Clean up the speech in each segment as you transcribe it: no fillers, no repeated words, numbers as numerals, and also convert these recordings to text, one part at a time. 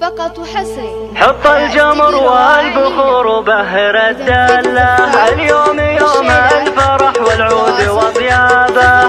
فقط وحصري. حط الجمر والبخور وبهر الدلة، اليوم يوم الفرح والعود وطيابه.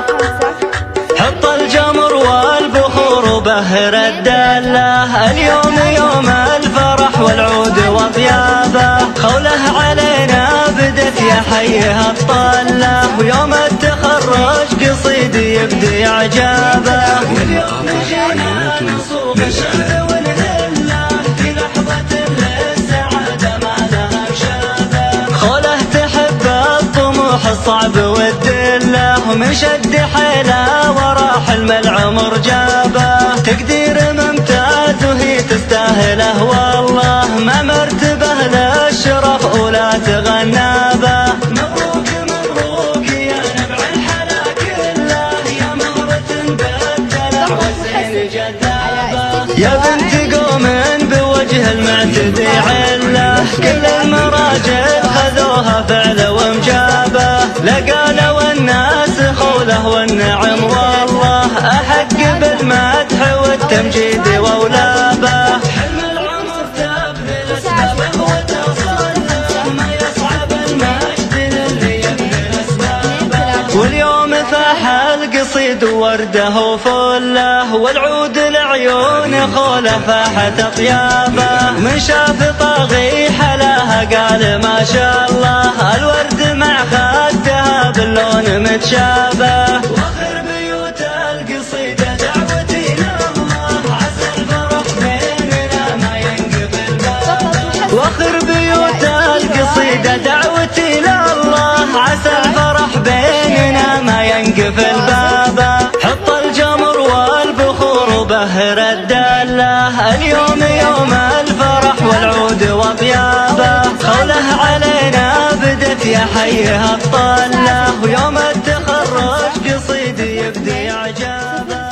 حط الجمر والبخور وبهر الدلة، اليوم يوم الفرح والعود وطيابه. خوله علينا بدت يا حيها الطلة، ويوم التخرج قصيد يبدي اعجابه. واليوم جينا نصوغ الشعر والهله، في لحظة للسعادة ما لها شابه. خوله تحب الطموح الصعب والدله، ومن شد حيله ورا حلم العمر جابه. تقدير ممتاز وهي تستاهله، والله ما مرتبه للشرف ولا تغنى به. مبروك مبروك يا نبع الحلا كله، يا مهرة بالدلع والزين جذابه. يا بنت قوم بوجه المعتدي عله، كل المراجل خذوها فعل ومجابه. لقاله والناس خوله والنعم، والله أحق بالمدح والتمجيد وولابه. حلم العمر تبذل اسبابه وتصرفه، ما يصعب المجد للي يبذل اسبابه. واليوم فاح القصيد ورده وفله، والعود العيون خوله فاحت اطيابه. من شاف طاغي حلاها قال ما شاء الله، الورد مع خدها باللون متشابه. واخر بيوت القصيده دعوتي لله، عسى الفرح بيننا ما ينقفل بابه. واخر بيوت القصيده دعوتي لله، عسى الفرح بيننا ما ينقفل بابه. حط الجمر والبخور وبهر الدله، اليوم يوم الفرح والعود وطيابه. خوله علينا بدت يا حيها الطله، ويوم التخرج قصيد يبدي اعجابه.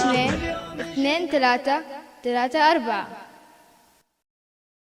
2 3 3 4